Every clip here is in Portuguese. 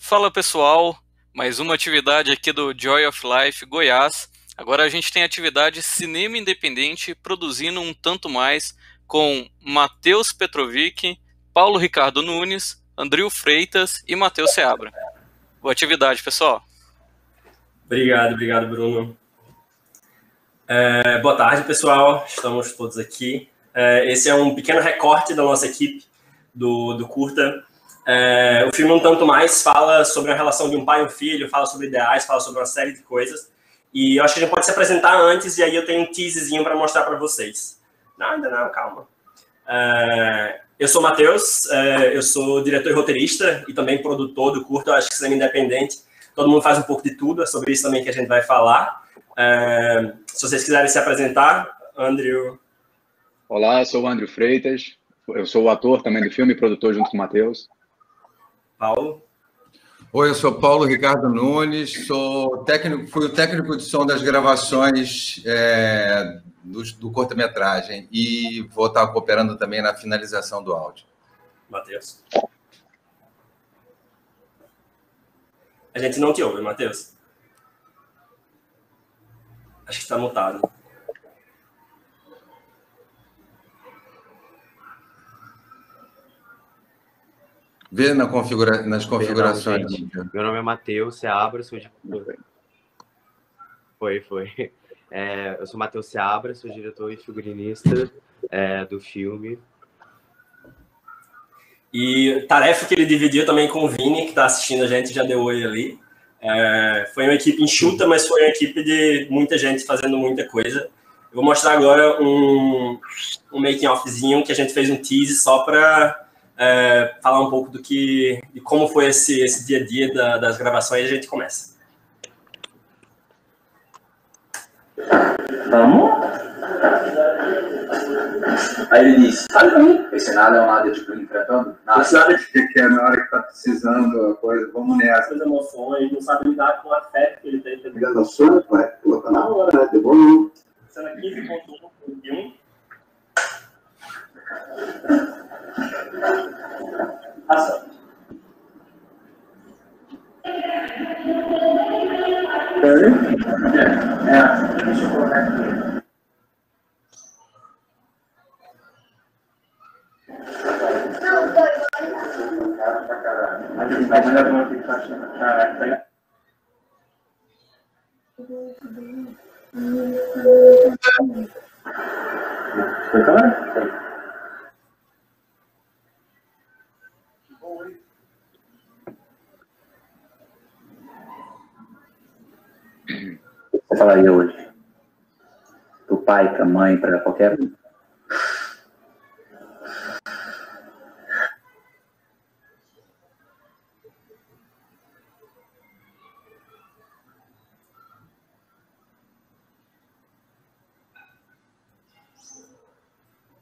Fala pessoal, mais uma atividade aqui do Joy of Life Goiás. Agora a gente tem atividade Cinema Independente produzindo um tanto mais com Matheus Petrovic, Paulo Ricardo Nunes, Andril Freitas e Matheus Seabra. Boa atividade, pessoal. Obrigado, Bruno. Boa tarde, pessoal. Estamos todos aqui. Esse é um pequeno recorte da nossa equipe do curta. O filme Um Tanto Mais fala sobre a relação de um pai e um filho, fala sobre ideais, fala sobre uma série de coisas. E eu acho que a gente pode se apresentar antes, e aí eu tenho um teaserzinho para mostrar para vocês. Não, ainda não, calma. Eu sou o Matheus, eu sou diretor e roteirista e também produtor do curta. Eu acho que Cinema Independente, todo mundo faz um pouco de tudo, é sobre isso também que a gente vai falar. Se vocês quiserem se apresentar, Andrew. Olá, eu sou o Andril Freitas, eu sou o ator também do filme e produtor junto com o Matheus. Paulo. Oi, eu sou Paulo Ricardo Nunes, fui o técnico de som das gravações do curta-metragem e vou estar cooperando também na finalização do áudio. Matheus. A gente não te ouve, Matheus. Acho que está mutado. Vê nas configurações. Meu nome é Matheus Seabra, sou de... Foi. Eu sou Matheus Seabra, sou diretor e figurinista do filme. E tarefa que ele dividiu também com o Vini, que está assistindo a gente, já deu oi ali. Foi uma equipe enxuta, mas foi uma equipe de muita gente fazendo muita coisa. Eu vou mostrar agora um making-offzinho que a gente fez um tease só para falar um pouco de como foi esse dia a dia das gravações, e a gente começa. Vamos? Aí ele disse, sabe pra mim? Esse nada é um nada tipo enfrentando? Nada. Você sabe o que é na hora que tá precisando a coisa, vamos nessa. As emoções, não sabe lidar com o afeto que ele tem. Obrigado ao senhor, pai. Coloca na hora, né? Deu bom. Cena 15.1. Ação. Deixa eu colocar aqui. A gente vai mandar uma aqui pra caraca. Foi claro? Você falaria hoje? Pro pai, pra mãe, pra qualquer um?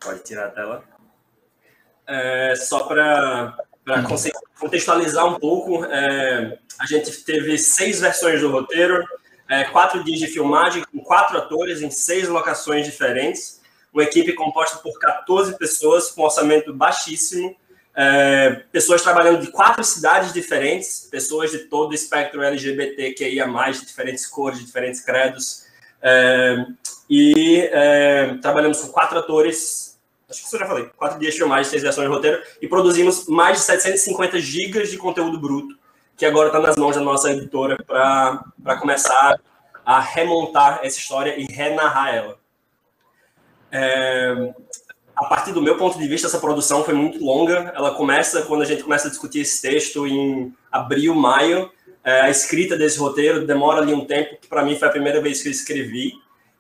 Pode tirar a tela. Só para contextualizar um pouco, a gente teve 6 versões do roteiro, 4 dias de filmagem, com 4 atores em 6 locações diferentes, uma equipe composta por 14 pessoas, com orçamento baixíssimo, pessoas trabalhando de 4 cidades diferentes, pessoas de todo o espectro LGBTQIA+, de diferentes cores, de diferentes credos, trabalhamos com 4 atores. Acho que isso eu já falei. 4 dias de filmagem, 6 versões de roteiro. E produzimos mais de 750 gigas de conteúdo bruto, que agora está nas mãos da nossa editora para começar a remontar essa história e renarrar ela. A partir do meu ponto de vista, essa produção foi muito longa. Ela começa quando a gente começa a discutir esse texto em abril, maio. A escrita desse roteiro demora ali um tempo, que para mim foi a primeira vez que eu escrevi.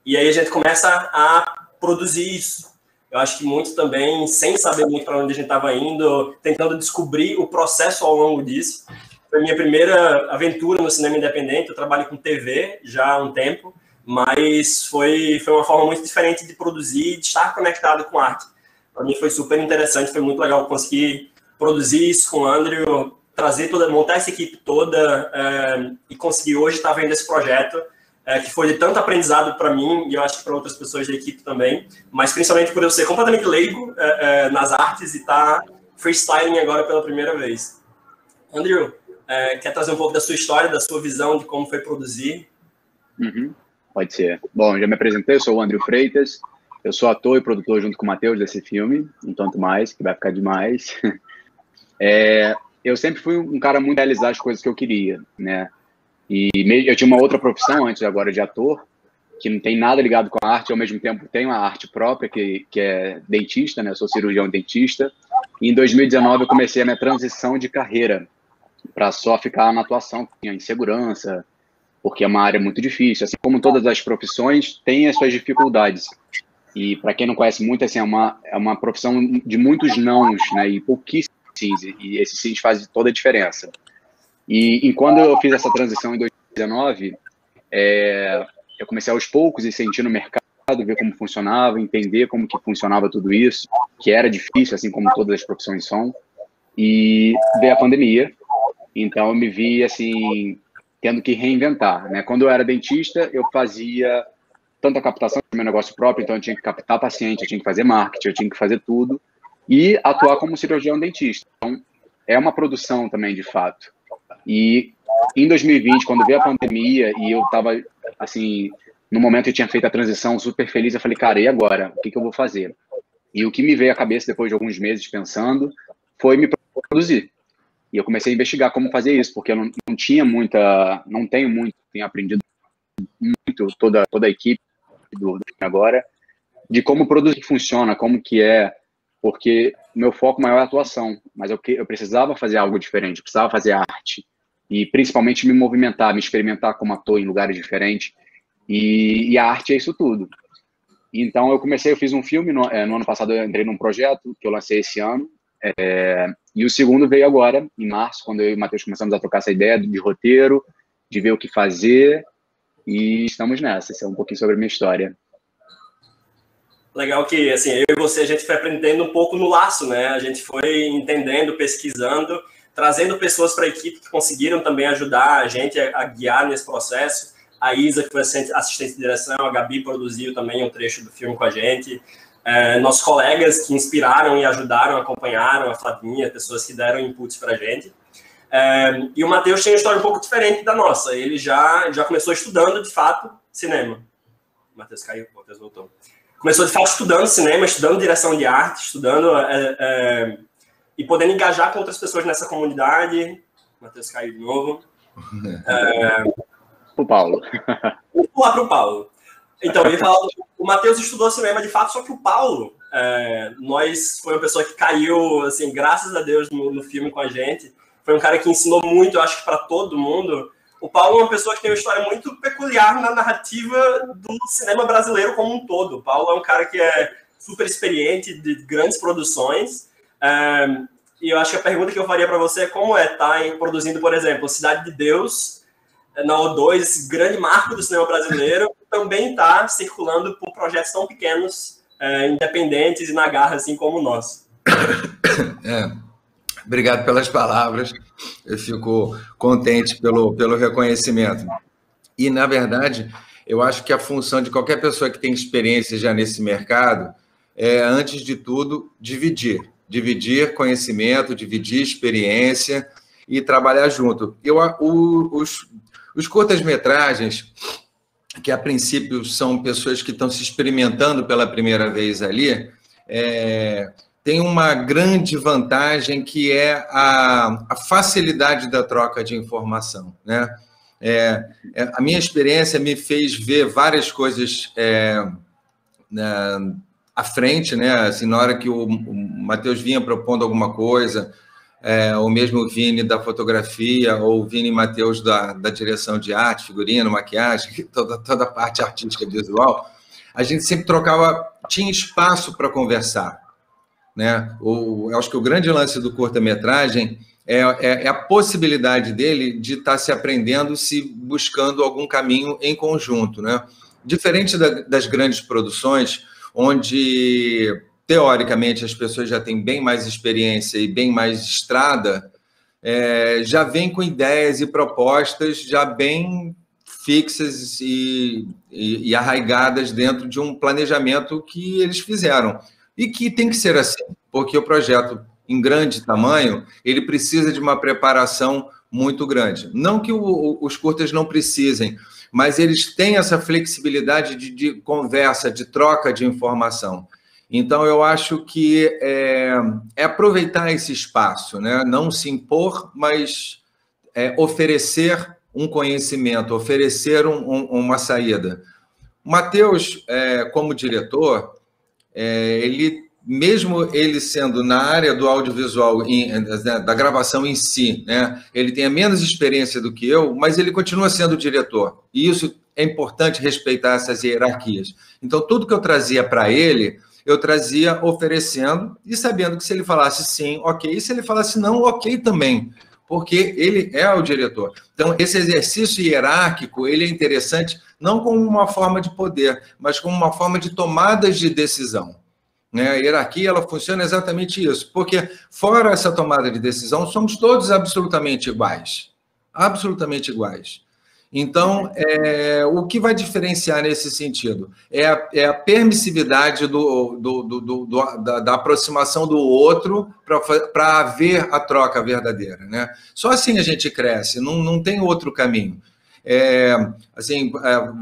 E aí a gente começa a produzir isso. Eu acho que muito também, sem saber muito para onde a gente estava indo, tentando descobrir o processo ao longo disso. Foi a minha primeira aventura no cinema independente. Eu trabalho com TV já há um tempo, mas foi uma forma muito diferente de produzir, de estar conectado com arte. Para mim foi super interessante, foi muito legal conseguir produzir isso com o Andrew, montar essa equipe toda e conseguir hoje estar vendo esse projeto que foi de tanto aprendizado para mim, e eu acho que para outras pessoas da equipe também, mas principalmente por eu ser completamente leigo nas artes e estar freestyling agora pela primeira vez. Andrew, quer trazer um pouco da sua história, da sua visão de como foi produzir? Pode ser. Bom, já me apresentei, eu sou o Andrew Freitas, eu sou ator e produtor junto com o Matheus desse filme, um tanto mais, que vai ficar demais. Eu sempre fui um cara muito realizar as coisas que eu queria, né? E eu tinha uma outra profissão antes agora de ator, que não tem nada ligado com a arte, ao mesmo tempo tem uma arte própria, que é dentista, né? Eu sou cirurgião dentista. E em 2019 eu comecei a minha transição de carreira para só ficar na atuação, que tinha insegurança, porque é uma área muito difícil. Assim como todas as profissões, tem as suas dificuldades. E para quem não conhece muito, assim, é uma profissão de muitos nãos, né? E pouquíssimos sims, e esses sims fazem toda a diferença. E quando eu fiz essa transição em 2019, eu comecei aos poucos e sentir no mercado, ver como funcionava, entender como que funcionava tudo isso, que era difícil, assim como todas as profissões são, e veio a pandemia. Então eu me vi, assim, tendo que reinventar, né? Quando eu era dentista, eu fazia tanta captação do meu negócio próprio, então eu tinha que captar paciente, eu tinha que fazer marketing, eu tinha que fazer tudo, e atuar como cirurgião dentista. Então, é uma produção também, de fato. E em 2020, quando veio a pandemia e eu estava, assim, no momento eu tinha feito a transição super feliz, eu falei, cara, e agora? O que eu vou fazer? E o que me veio à cabeça depois de alguns meses pensando foi me produzir. E eu comecei a investigar como fazer isso, porque eu não tenho aprendido muito, toda a equipe do agora, de como produzir funciona, como que é, porque meu foco maior é a atuação, mas eu precisava fazer algo diferente, eu precisava fazer arte, e principalmente me movimentar, me experimentar como ator em lugares diferentes, e a arte é isso tudo. Então eu fiz um filme, no ano passado eu entrei num projeto que eu lancei esse ano, e o segundo veio agora, em março, quando eu e o Matheus começamos a trocar essa ideia de roteiro, de ver o que fazer, e estamos nessa. Esse é um pouquinho sobre a minha história. Legal que, assim, eu e você, a gente foi aprendendo um pouco no laço, né? A gente foi entendendo, pesquisando, trazendo pessoas para a equipe que conseguiram também ajudar a gente a guiar nesse processo. A Isa, que foi assistente de direção, a Gabi produziu também um trecho do filme com a gente. Nossos colegas que inspiraram e ajudaram, acompanharam, a Flavinha, pessoas que deram inputs para a gente. E o Matheus tem uma história um pouco diferente da nossa. Ele já começou estudando, de fato, cinema. O Matheus caiu, o Matheus voltou. Começou, de fato, estudando cinema, estudando direção de arte, estudando e podendo engajar com outras pessoas nessa comunidade. O Matheus caiu de novo. O Paulo. Vou pular para o Paulo. Então, ele falou, o Matheus estudou cinema, de fato, só que o Paulo, foi uma pessoa que caiu, assim, graças a Deus, no filme com a gente. Foi um cara que ensinou muito, eu acho que para todo mundo. O Paulo é uma pessoa que tem uma história muito peculiar na narrativa do cinema brasileiro como um todo. O Paulo é um cara que é super experiente, de grandes produções. E eu acho que a pergunta que eu faria para você é como estar produzindo, por exemplo, Cidade de Deus, na O2, esse grande marco do cinema brasileiro, também está circulando por projetos tão pequenos, independentes e na garra, assim como o nosso. Obrigado pelas palavras, eu fico contente pelo reconhecimento. E, na verdade, eu acho que a função de qualquer pessoa que tem experiência já nesse mercado é, antes de tudo, dividir conhecimento, dividir experiência e trabalhar junto. Os curtas-metragens, que a princípio são pessoas que estão se experimentando pela primeira vez ali, tem uma grande vantagem que é a facilidade da troca de informação, né? A minha experiência me fez ver várias coisas à frente, né? Assim, na hora que o Matheus vinha propondo alguma coisa, ou mesmo o Vini da fotografia, ou o Vini e Matheus da direção de arte, figurino, maquiagem, toda a parte artística visual, a gente sempre tinha espaço para conversar, né? Eu acho que o grande lance do curta-metragem é a possibilidade dele de estar se aprendendo, se buscando algum caminho em conjunto, né? Diferente das grandes produções, onde, teoricamente, as pessoas já têm bem mais experiência e bem mais estrada, já vem com ideias e propostas já bem fixas e arraigadas dentro de um planejamento que eles fizeram. E que tem que ser assim, porque o projeto, em grande tamanho, ele precisa de uma preparação muito grande. Não que os curtas não precisem, mas eles têm essa flexibilidade de conversa, de troca de informação. Então, eu acho que é aproveitar esse espaço, né? Não se impor, mas oferecer um conhecimento, oferecer uma saída. O Matheus, como diretor, mesmo ele sendo na área do audiovisual, da gravação em si, né, ele tem menos experiência do que eu, mas ele continua sendo diretor. E isso é importante, respeitar essas hierarquias. Então, tudo que eu trazia para ele, eu trazia oferecendo e sabendo que se ele falasse sim, ok, e se ele falasse não, ok também, porque ele é o diretor. Então, esse exercício hierárquico, ele é interessante não como uma forma de poder, mas como uma forma de tomadas de decisão. Né? A hierarquia, ela funciona exatamente isso, porque fora essa tomada de decisão, somos todos absolutamente iguais. Absolutamente iguais. Então, o que vai diferenciar nesse sentido é a permissividade da aproximação do outro para haver a troca verdadeira. Né? Só assim a gente cresce, não tem outro caminho.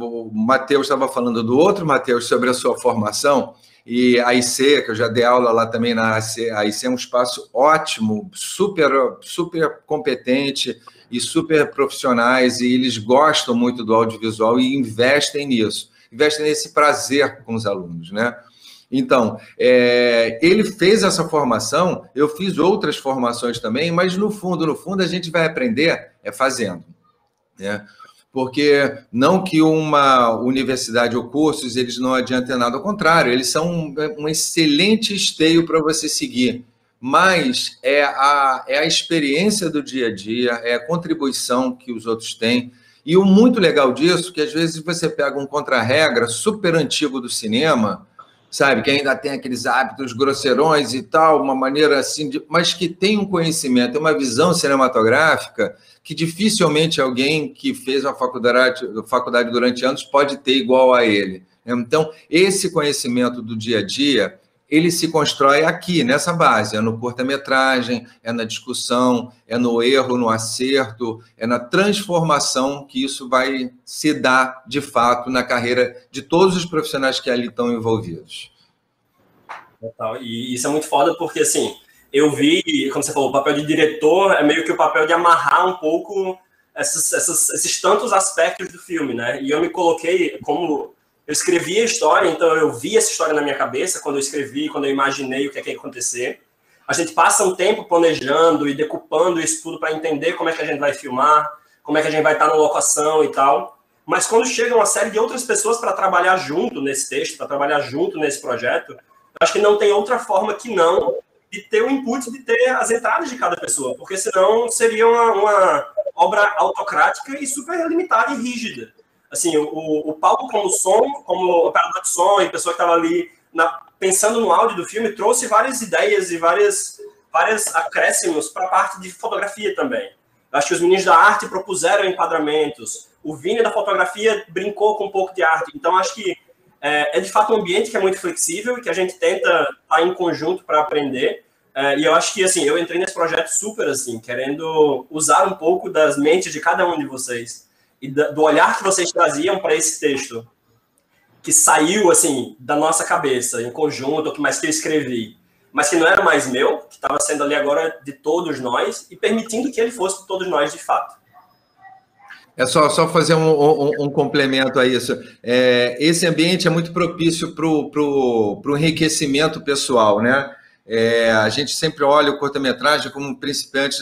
O Matheus estava falando do outro Matheus sobre a sua formação, e a IC, que eu já dei aula lá também na IC, a IC é um espaço ótimo, super competente e super profissionais, e eles gostam muito do audiovisual e investem nisso, investem nesse prazer com os alunos, né? Então, ele fez essa formação, eu fiz outras formações também, mas no fundo, a gente vai aprender fazendo, né? Porque não que uma universidade ou cursos, eles não adiantem nada, ao contrário, eles são um excelente esteio para você seguir, mas é a experiência do dia a dia, é a contribuição que os outros têm, e o muito legal disso, que às vezes você pega um contra-regra super antigo do cinema, sabe, que ainda tem aqueles hábitos grosseirões e tal, uma maneira assim, mas que tem um conhecimento, uma visão cinematográfica que dificilmente alguém que fez uma faculdade durante anos pode ter igual a ele. Então, esse conhecimento do dia a dia, ele se constrói aqui, nessa base, no curta-metragem, na discussão, no erro, no acerto, na transformação que isso vai se dar, de fato, na carreira de todos os profissionais que ali estão envolvidos. E isso é muito foda porque, assim, eu vi, como você falou, o papel de diretor é meio que o papel de amarrar um pouco esses tantos aspectos do filme, né? E eu me coloquei como... Eu escrevi a história, então eu vi essa história na minha cabeça quando eu escrevi, quando eu imaginei o que ia acontecer. A gente passa um tempo planejando e decupando isso tudo para entender como é que a gente vai filmar, como é que a gente vai estar na locação e tal. Mas quando chega uma série de outras pessoas para trabalhar junto nesse texto, para trabalhar junto nesse projeto, eu acho que não tem outra forma que não de ter o input, de ter as entradas de cada pessoa, porque senão seria uma obra autocrática e super limitada e rígida. Assim, o Paulo como som, como operador de som e pessoa que estava ali pensando no áudio do filme, trouxe várias ideias e várias acréscimos para a parte de fotografia também. Eu acho que os meninos da arte propuseram enquadramentos, o Vini da fotografia brincou com um pouco de arte. Então, acho que é de fato um ambiente que é muito flexível e que a gente tenta estar em conjunto para aprender. E eu acho que, assim, eu entrei nesse projeto super, assim, querendo usar um pouco das mentes de cada um de vocês e do olhar que vocês traziam para esse texto, que saiu, assim, da nossa cabeça, em conjunto, mas que eu escrevi, mas que não era mais meu, que estava sendo ali agora de todos nós e permitindo que ele fosse de todos nós, de fato. É só fazer um complemento a isso. Esse ambiente é muito propício para o enriquecimento pessoal, né? A gente sempre olha o curta-metragem como principiantes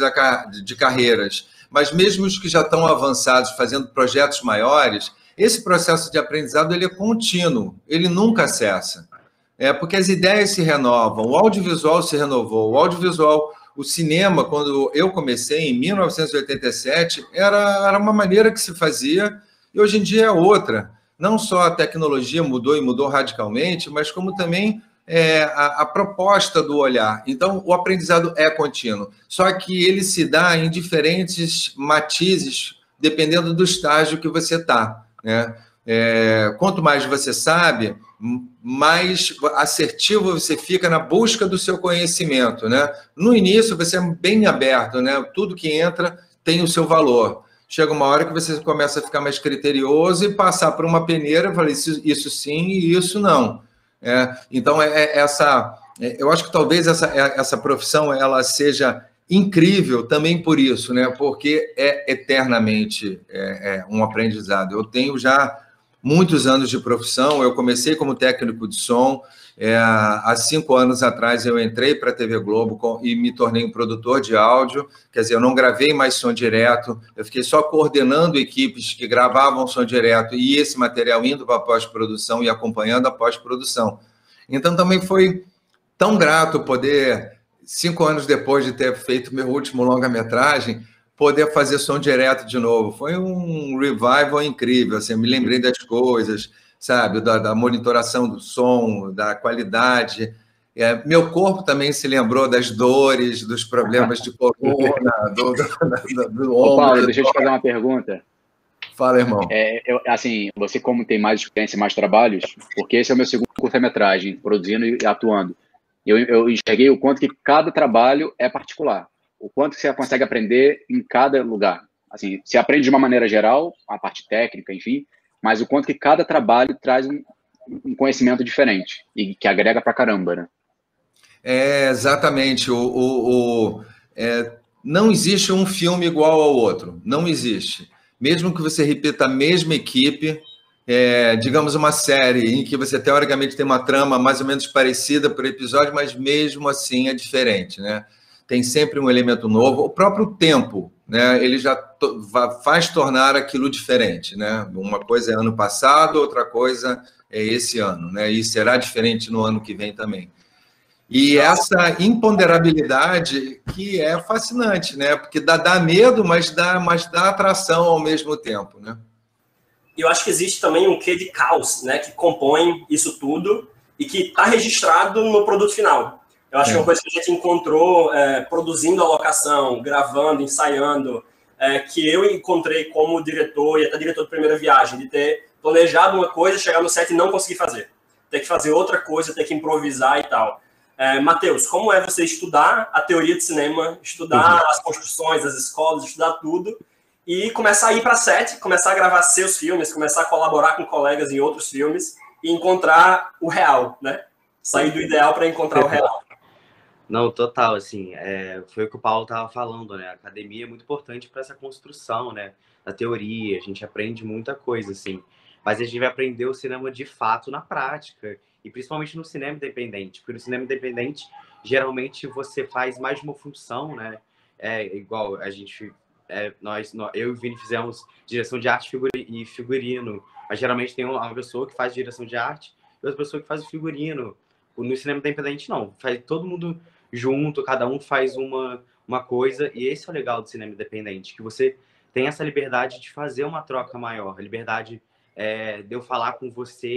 de carreiras, mas mesmo os que já estão avançados, fazendo projetos maiores, esse processo de aprendizado ele é contínuo, ele nunca cessa. Porque as ideias se renovam, o audiovisual se renovou, o cinema, quando eu comecei, em 1987, era uma maneira que se fazia, e hoje em dia é outra. Não só a tecnologia mudou e mudou radicalmente, mas como também a proposta do olhar. Então, o aprendizado é contínuo, só que ele se dá em diferentes matizes, dependendo do estágio que você está, né? Quanto mais você sabe, mais assertivo você fica na busca do seu conhecimento, né? No início, você é bem aberto, né? Tudo que entra tem o seu valor. Chega uma hora que você começa a ficar mais criterioso e passar por uma peneira e falar isso sim e isso não. Então, eu acho que talvez essa profissão ela seja incrível também por isso, né? Porque é eternamente um aprendizado. Eu tenho já muitos anos de profissão, eu comecei como técnico de som, há 5 anos atrás eu entrei para a TV Globo e me tornei um produtor de áudio, quer dizer, eu não gravei mais som direto, eu fiquei só coordenando equipes que gravavam som direto e esse material indo para a pós-produção e acompanhando a pós-produção. Então também foi tão grato poder, 5 anos depois de ter feito meu último longa-metragem, poder fazer som direto de novo. Foi um revival incrível, assim, eu me lembrei das coisas, sabe, da monitoração do som, da qualidade. Meu corpo também se lembrou das dores, dos problemas de coluna, do ombro. Ô, Paulo, deixa eu te fazer uma pergunta. Fala, irmão. Assim, você como tem mais experiência, mais trabalhos, porque esse é o meu segundo curta-metragem, produzindo e atuando. Eu enxerguei o quanto que cada trabalho é particular. O quanto que você consegue aprender em cada lugar. Assim, você aprende de uma maneira geral, a parte técnica, enfim, mas o quanto que cada trabalho traz um conhecimento diferente e que agrega pra caramba, né? Exatamente. Não existe um filme igual ao outro. Não existe. Mesmo que você repita a mesma equipe, digamos uma série em que você teoricamente tem uma trama mais ou menos parecida por episódio, mas mesmo assim é diferente, né? Tem sempre um elemento novo. O próprio tempo, né? Ele já faz tornar aquilo diferente, né? Uma coisa é ano passado, outra coisa é esse ano, né? E será diferente no ano que vem também. E essa imponderabilidade que é fascinante, né? Porque dá medo, mas dá atração ao mesmo tempo, né? E eu acho que existe também um quê de caos, né? Que compõe isso tudo e que está registrado no produto final. Eu acho que é uma coisa que a gente encontrou produzindo a locação, gravando, ensaiando, que eu encontrei como diretor e até diretor de primeira viagem, de ter planejado uma coisa, chegar no set e não conseguir fazer. Ter que fazer outra coisa, ter que improvisar e tal. Matheus, como é você estudar a teoria de cinema, estudar as construções, as escolas, estudar tudo e começar a ir para set, começar a gravar seus filmes, começar a colaborar com colegas em outros filmes e encontrar o real, né? Sair do ideal para encontrar o real. Não, total, assim, foi o que o Paulo estava falando, né? A academia é muito importante para essa construção, né? Da teoria, a gente aprende muita coisa, assim. Mas a gente vai aprender o cinema de fato na prática, e principalmente no cinema independente, porque no cinema independente, geralmente você faz mais de uma função, né? Igual a gente, eu e o Vini fizemos direção de arte e figurino, mas geralmente tem uma pessoa que faz direção de arte e outra pessoa que faz o figurino. No cinema independente, não. Faz todo mundo junto, cada um faz uma coisa, e esse é o legal do cinema independente, que você tem essa liberdade de fazer uma troca maior, a liberdade de eu falar com você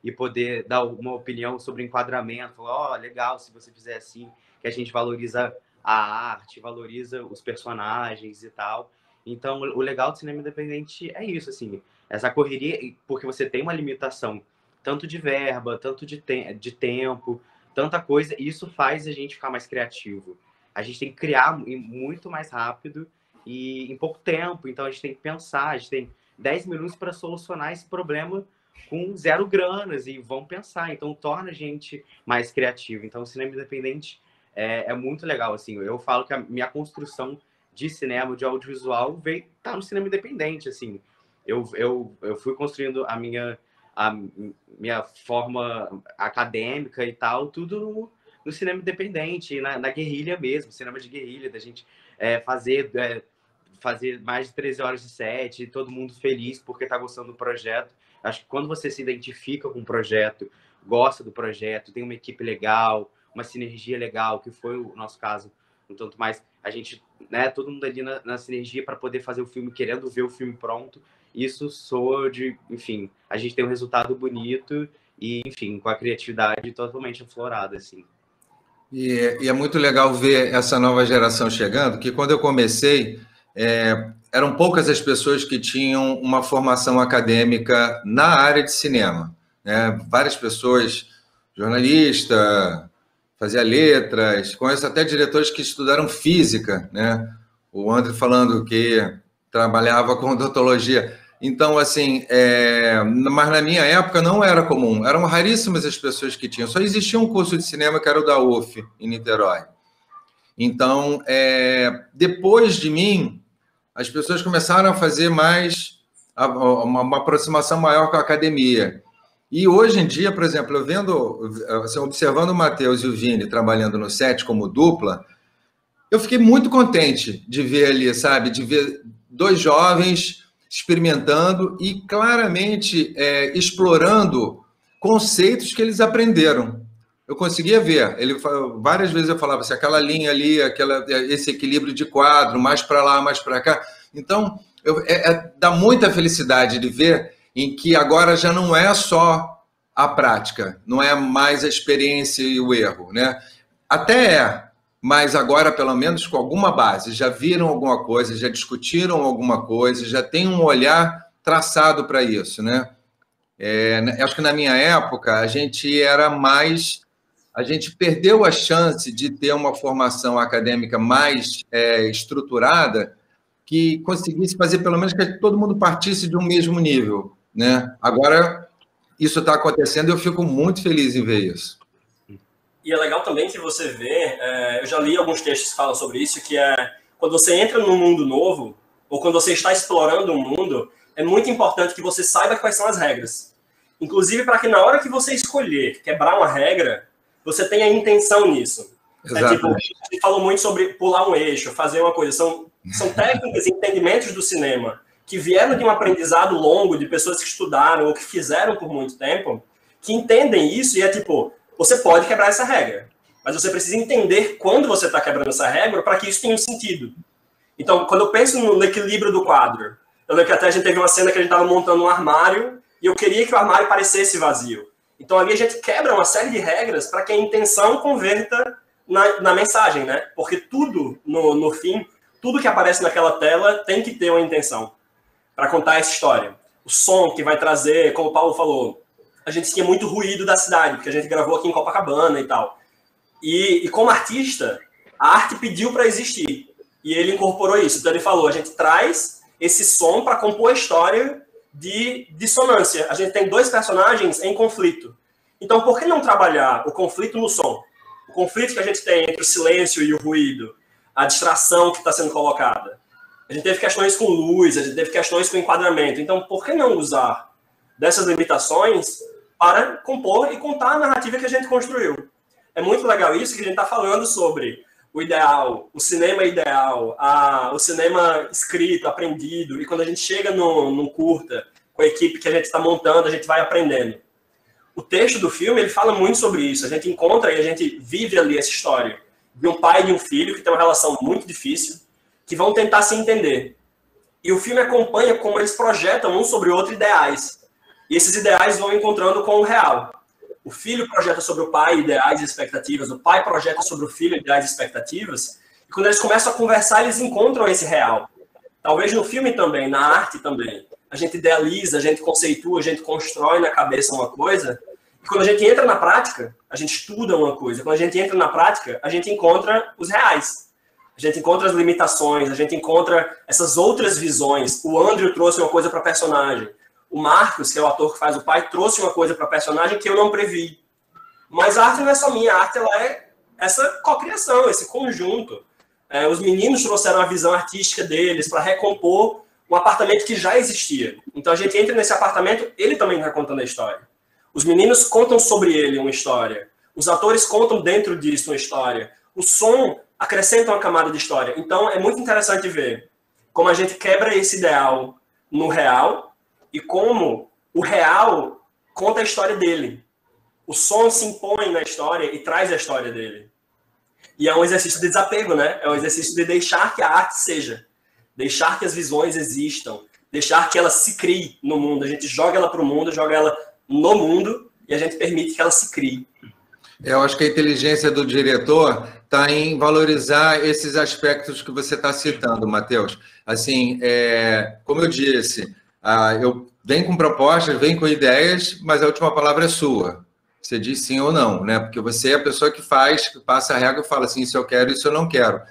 e poder dar uma opinião sobre enquadramento, falar, legal, se você fizer assim, que a gente valoriza a arte, valoriza os personagens e tal. Então, o legal do cinema independente é isso, assim, essa correria, porque você tem uma limitação, tanto de verba, tanto de tempo, tanta coisa, e isso faz a gente ficar mais criativo. A gente tem que criar muito mais rápido e em pouco tempo, então a gente tem que pensar, a gente tem 10 minutos para solucionar esse problema com 0 granas e vão pensar, então torna a gente mais criativo. Então o cinema independente é muito legal, assim, eu falo que a minha construção de cinema, de audiovisual, tá no cinema independente, assim. Eu fui construindo a minha forma acadêmica e tal, tudo no cinema independente, na guerrilha mesmo, cinema de guerrilha, da gente fazer mais de 13 horas de set, todo mundo feliz porque tá gostando do projeto. Acho que quando você se identifica com o projeto, gosta do projeto, tem uma equipe legal, uma sinergia legal, que foi o nosso caso, no tanto mais a gente, né, todo mundo ali na sinergia para poder fazer o filme, querendo ver o filme pronto, isso soa de, enfim, a gente tem um resultado bonito e, enfim, com a criatividade totalmente aflorada, assim. E é muito legal ver essa nova geração chegando, que quando eu comecei, eram poucas as pessoas que tinham uma formação acadêmica na área de cinema, né? Várias pessoas, jornalista, fazia letras, conheço até diretores que estudaram física, né? o André falando que trabalhava com odontologia. Então, assim, mas na minha época não era comum. Eram raríssimas as pessoas que tinham. Só existia um curso de cinema que era o da UF, em Niterói. Então, depois de mim, as pessoas começaram a fazer mais uma aproximação maior com a academia. E hoje em dia, por exemplo, eu vendo, assim, observando o Matheus e o Vini trabalhando no set como dupla, eu fiquei muito contente de ver ali, sabe? De ver dois jovens experimentando e claramente explorando conceitos que eles aprenderam. Eu conseguia ver. Várias vezes eu falava assim, aquela linha ali, esse equilíbrio de quadro, mais para lá, mais para cá. Então, dá muita felicidade de ver em que agora já não é só a prática, não é mais a experiência e o erro, né? Até mas agora, pelo menos, com alguma base, já viram alguma coisa, já discutiram alguma coisa, já tem um olhar traçado para isso, né? Acho que na minha época, a gente perdeu a chance de ter uma formação acadêmica mais estruturada que conseguisse fazer, pelo menos, que todo mundo partisse de um mesmo nível, né? Agora, isso está acontecendo e eu fico muito feliz em ver isso. E é legal também que você vê, eu já li alguns textos que falam sobre isso, que quando você entra num mundo novo, ou quando você está explorando um mundo, é muito importante que você saiba quais são as regras. Inclusive para que na hora que você escolher quebrar uma regra, você tenha intenção nisso. Tipo, a gente falou muito sobre pular um eixo, fazer uma coisa. São técnicas e entendimentos do cinema que vieram de um aprendizado longo, de pessoas que estudaram ou que fizeram por muito tempo, que entendem isso e tipo... Você pode quebrar essa regra, mas você precisa entender quando você está quebrando essa regra para que isso tenha um sentido. Então, quando eu penso no equilíbrio do quadro, eu lembro que até a gente teve uma cena que a gente estava montando um armário e eu queria que o armário parecesse vazio. Então, ali a gente quebra uma série de regras para que a intenção converta na mensagem, né? Porque tudo, no fim, tudo que aparece naquela tela tem que ter uma intenção para contar essa história. O som que vai trazer, como o Paulo falou, a gente tinha muito ruído da cidade, porque a gente gravou aqui em Copacabana e tal. E como artista, a arte pediu para existir. E ele incorporou isso. Então ele falou, a gente traz esse som para compor a história de dissonância. A gente tem dois personagens em conflito. Então por que não trabalhar o conflito no som? O conflito que a gente tem entre o silêncio e o ruído, a distração que está sendo colocada. A gente teve questões com luz, a gente teve questões com enquadramento. Então por que não usar dessas limitações para compor e contar a narrativa que a gente construiu? É muito legal isso, que a gente está falando sobre o ideal, o cinema ideal, o cinema escrito, aprendido, e quando a gente chega num curta, com a equipe que a gente está montando, a gente vai aprendendo. O texto do filme, ele fala muito sobre isso. A gente encontra e a gente vive ali essa história de um pai e de um filho que tem uma relação muito difícil, que vão tentar se entender. E o filme acompanha como eles projetam um sobre o outro ideais. E esses ideais vão encontrando com o real. O filho projeta sobre o pai ideais e expectativas, o pai projeta sobre o filho ideais e expectativas, e quando eles começam a conversar, eles encontram esse real. Talvez no filme também, na arte também. A gente idealiza, a gente conceitua, a gente constrói na cabeça uma coisa, e quando a gente entra na prática, a gente estuda uma coisa. Quando a gente entra na prática, a gente encontra os reais. A gente encontra as limitações, a gente encontra essas outras visões. O Andrew trouxe uma coisa para a personagem. O Marcos, que é o ator que faz o pai, trouxe uma coisa para a personagem que eu não previ. Mas a arte não é só minha, a arte ela é essa cocriação, esse conjunto. Os meninos trouxeram a visão artística deles para recompor um apartamento que já existia. Então a gente entra nesse apartamento, ele também está contando a história. Os meninos contam sobre ele uma história. Os atores contam dentro disso uma história. O som acrescenta uma camada de história. Então é muito interessante ver como a gente quebra esse ideal no real, e como o real conta a história dele. O som se impõe na história e traz a história dele. E é um exercício de desapego, né? É um exercício de deixar que a arte seja. Deixar que as visões existam. Deixar que ela se crie no mundo. A gente joga ela para o mundo, joga ela no mundo e a gente permite que ela se crie. Eu acho que a inteligência do diretor está em valorizar esses aspectos que você está citando, Matheus. Assim, como eu disse... eu venho com propostas, venho com ideias, mas a última palavra é sua. Você diz sim ou não, né? Porque você é a pessoa que faz, que passa a regra e fala assim, isso eu quero, isso eu não quero.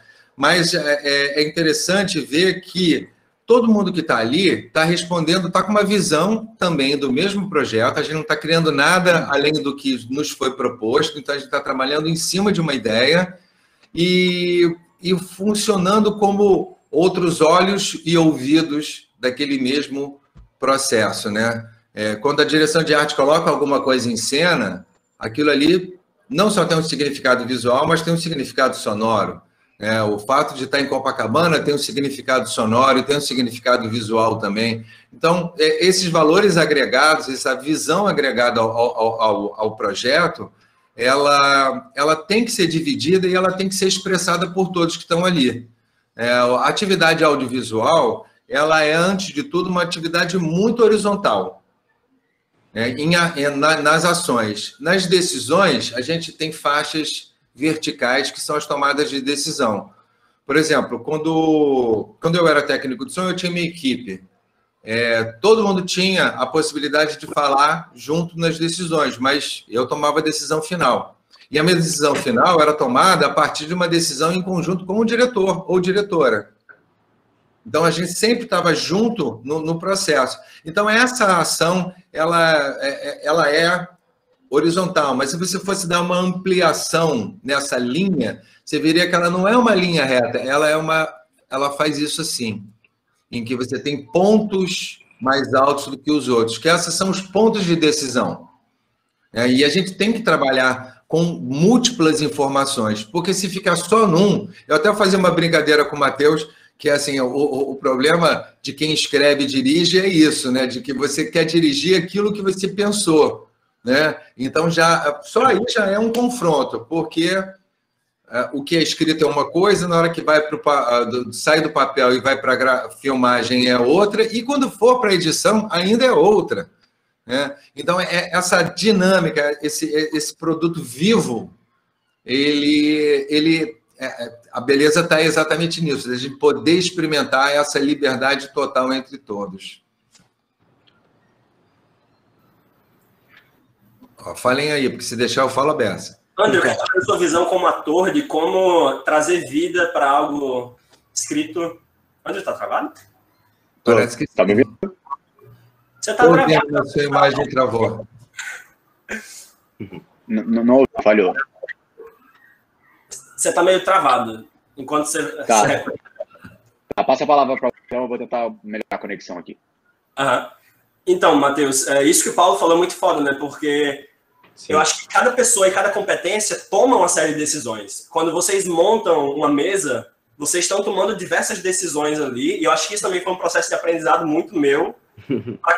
mas é interessante ver que todo mundo que está ali está respondendo, está com uma visão também do mesmo projeto, a gente não está criando nada além do que nos foi proposto, então a gente está trabalhando em cima de uma ideia e funcionando como outros olhos e ouvidos daquele mesmo processo, né? Quando a direção de arte coloca alguma coisa em cena, aquilo ali não só tem um significado visual, mas tem um significado sonoro. O fato de estar em Copacabana tem um significado sonoro e tem um significado visual também. Então, esses valores agregados, essa visão agregada ao projeto, ela tem que ser dividida e ela tem que ser expressada por todos que estão ali. A atividade audiovisual, ela é, antes de tudo, uma atividade muito horizontal. Nas ações. Nas decisões, a gente tem faixas verticais, que são as tomadas de decisão. Por exemplo, quando eu era técnico de som, eu tinha minha equipe. Todo mundo tinha a possibilidade de falar junto nas decisões, mas eu tomava a decisão final. E a minha decisão final era tomada a partir de uma decisão em conjunto com o diretor ou diretora. Então, a gente sempre estava junto no processo. Então, essa ação, ela é horizontal, mas se você fosse dar uma ampliação nessa linha, você veria que ela não é uma linha reta, ela faz isso assim, em que você tem pontos mais altos do que os outros, que esses são os pontos de decisão. E a gente tem que trabalhar com múltiplas informações, porque se ficar só num... Eu até fazia uma brincadeira com o Matheus, que é assim, o problema de quem escreve e dirige é isso, né? De que você quer dirigir aquilo que você pensou, né? Então, só aí já é um confronto, porque o que é escrito é uma coisa, na hora que sai do papel e vai para a filmagem é outra, e quando for para a edição ainda é outra, né? Então, essa dinâmica, esse produto vivo, a beleza está exatamente nisso, a gente poder experimentar essa liberdade total entre todos. Falem aí, porque se deixar eu falo a beça. André, qual é a sua visão como ator de como trazer vida para algo escrito? André, está travado? Parece que está me ouvindo. Você está travado. A sua imagem travou. Não, falhou. Você está meio travado. Enquanto você... Tá. Passa a palavra para eu vou tentar melhorar a conexão aqui. Então, Matheus, isso que o Paulo falou é muito foda, né? Porque eu acho que cada pessoa e cada competência toma uma série de decisões. Quando vocês montam uma mesa, vocês estão tomando diversas decisões ali, e eu acho que isso também foi um processo de aprendizado muito meu,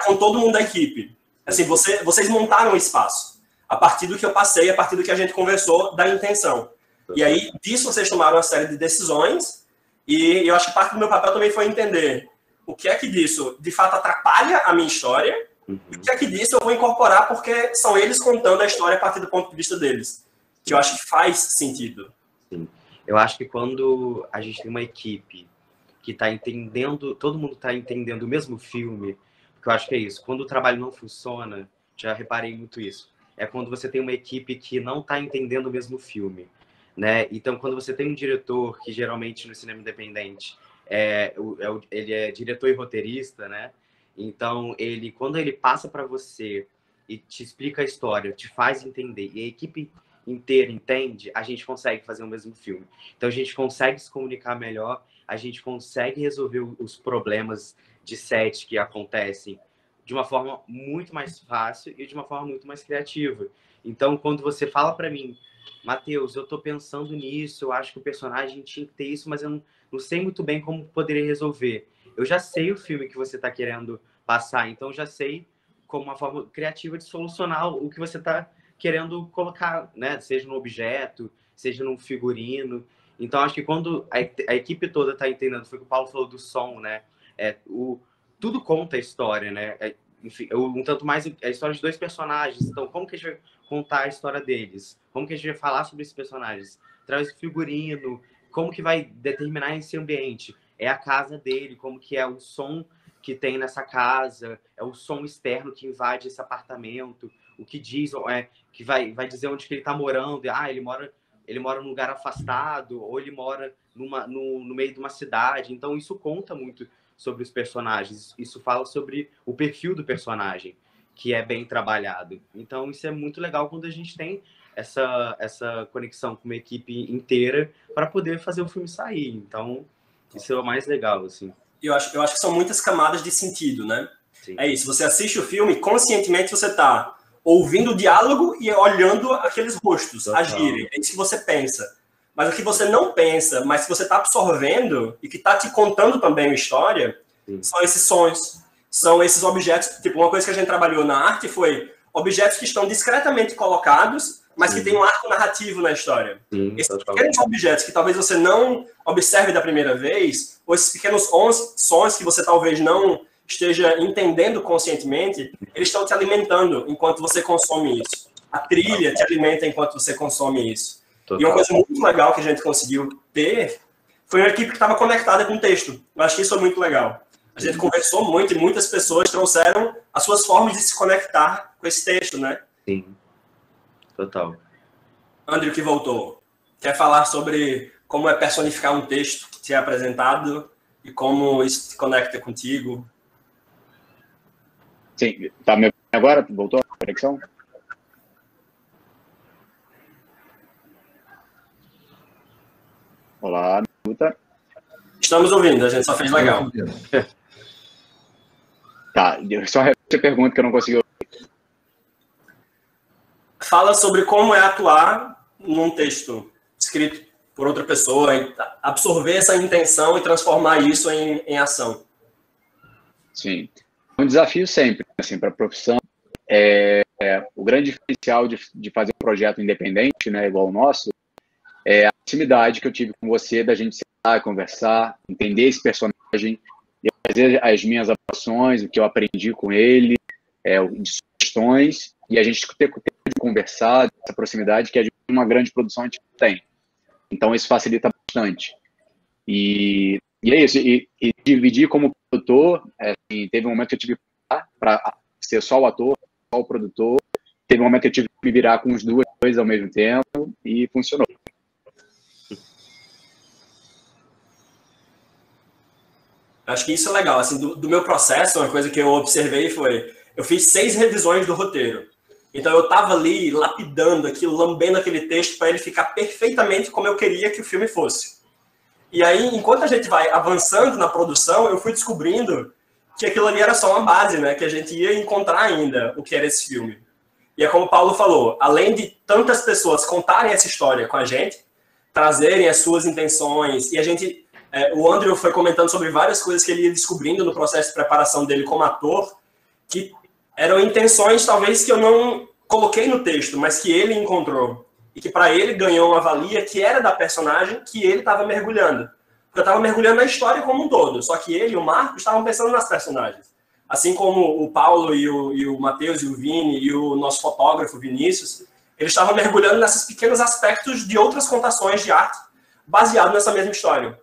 com todo mundo da equipe. Assim, vocês montaram um espaço, a partir do que eu passei, a partir do que a gente conversou, da intenção. E aí, disso vocês tomaram uma série de decisões, e eu acho que parte do meu papel também foi entender o que é que disso, de fato, atrapalha a minha história, e o que é que disso eu vou incorporar porque são eles contando a história a partir do ponto de vista deles. Que eu acho que faz sentido. Sim. Eu acho que quando a gente tem uma equipe que está entendendo, todo mundo está entendendo o mesmo filme, porque eu acho que é isso. Quando o trabalho não funciona, já reparei muito isso, é quando você tem uma equipe que não está entendendo o mesmo filme, né? Então, quando você tem um diretor, que geralmente no cinema independente ele é diretor e roteirista, né? Então, quando ele passa para você e te explica a história, te faz entender, e a equipe inteira entende, a gente consegue fazer o mesmo filme. Então, a gente consegue se comunicar melhor, a gente consegue resolver os problemas de set que acontecem de uma forma muito mais fácil e de uma forma muito mais criativa. Então, quando você fala para mim, Matheus, eu tô pensando nisso, eu acho que o personagem tinha que ter isso, mas eu não sei muito bem como poderia resolver. Eu já sei o filme que você está querendo passar, então eu já sei como uma forma criativa de solucionar o que você está querendo colocar, né? Seja no objeto, seja num figurino. Então, acho que quando a equipe toda está entendendo, foi o que o Paulo falou do som, né? Tudo conta a história, né? Enfim, um tanto mais a história de dois personagens. Então, como que a gente vai contar a história deles? Como que a gente vai falar sobre esses personagens? Traz o figurino, como que vai determinar esse ambiente? É a casa dele, como que é o som que tem nessa casa, é o som externo que invade esse apartamento, o que diz, que vai dizer onde que ele está morando. Ele mora ele mora num lugar afastado, ou ele mora no meio de uma cidade. Então, isso conta muito sobre os personagens. Isso fala sobre o perfil do personagem, que é bem trabalhado. Então, isso é muito legal quando a gente tem essa conexão com uma equipe inteira para poder fazer o filme sair. Então, isso é o mais legal, assim. Eu acho que são muitas camadas de sentido, né? Sim. É isso, você assiste o filme, conscientemente você está ouvindo o diálogo e olhando aqueles rostos agirem. É isso que você pensa. Mas o que você não pensa, mas que você está absorvendo e que está te contando também a história, são esses sons, são esses objetos. Tipo, uma coisa que a gente trabalhou na arte foi objetos que estão discretamente colocados, mas que tem um arco narrativo na história. Esses pequenos objetos que talvez você não observe da primeira vez, ou esses pequenos sons que você talvez não esteja entendendo conscientemente, eles estão te alimentando enquanto você consome isso. A trilha te alimenta enquanto você consome isso. Total. E uma coisa muito legal que a gente conseguiu ter foi uma equipe que estava conectada com o texto. Eu acho que isso é muito legal. A gente conversou muito e muitas pessoas trouxeram as suas formas de se conectar com esse texto, né? Sim. Total. Andrew, que voltou, quer falar sobre como é personificar um texto que te é apresentado e como isso se conecta contigo? Sim, tá me ouvindo agora? Voltou a conexão? Olá, me escuta? Estamos ouvindo, a gente só fez legal. Tá, só repete a pergunta que eu não consegui ouvir. Fala sobre como é atuar num texto escrito por outra pessoa, absorver essa intenção e transformar isso em ação. Sim. Um desafio sempre, assim, para a profissão. O grande diferencial de fazer um projeto independente, né, igual o nosso, é a proximidade que eu tive com você, da gente sentar, conversar, entender esse personagem, eu fazer as minhas anotações, o que eu aprendi com ele, de sugestões, e a gente ter tempo de conversar, essa proximidade que uma grande produção a gente tem. Então, isso facilita bastante. E é isso. E dividir como produtor, assim, teve um momento que eu tive para ser só o ator, só o produtor. Teve um momento que eu tive que me virar com os duas coisas ao mesmo tempo e funcionou. Acho que isso é legal. Assim, do meu processo, uma coisa que eu observei foi... Eu fiz 6 revisões do roteiro. Então, eu estava ali lapidando aquilo, lambendo aquele texto para ele ficar perfeitamente como eu queria que o filme fosse. E aí, enquanto a gente vai avançando na produção, eu fui descobrindo que aquilo ali era só uma base, né? Que a gente ia encontrar ainda o que era esse filme. E é como o Paulo falou, além de tantas pessoas contarem essa história com a gente, trazerem as suas intenções, e a gente... o Andrew foi comentando sobre várias coisas que ele ia descobrindo no processo de preparação dele como ator, que eram intenções, talvez, que eu não coloquei no texto, mas que ele encontrou. E que, para ele, ganhou uma valia que era da personagem que ele estava mergulhando. Porque eu estava mergulhando na história como um todo. Só que ele e o Marcos estavam pensando nas personagens. Assim como o Paulo e o Matheus e o Vini e o nosso fotógrafo, Vinícius, eles estavam mergulhando nesses pequenos aspectos de outras contações de arte baseado nessa mesma história.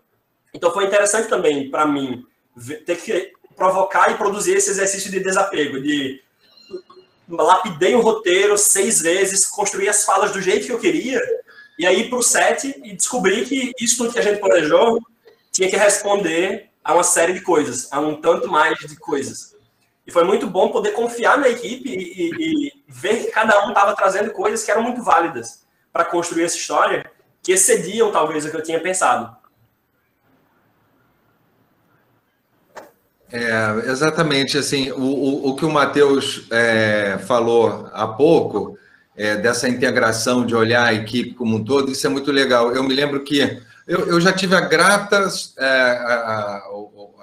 Então, foi interessante também, para mim, ter que provocar e produzir esse exercício de desapego, de lapidei o roteiro 6 vezes, construir as falas do jeito que eu queria, e aí para o set e descobrir que isso tudo que a gente planejou tinha que responder a uma série de coisas, a um tanto mais de coisas. E foi muito bom poder confiar na equipe e ver que cada um estava trazendo coisas que eram muito válidas para construir essa história, que excediam talvez o que eu tinha pensado. Exatamente, assim, o que o Matheus falou há pouco, dessa integração de olhar a equipe como um todo, isso é muito legal. Eu me lembro que eu já tive a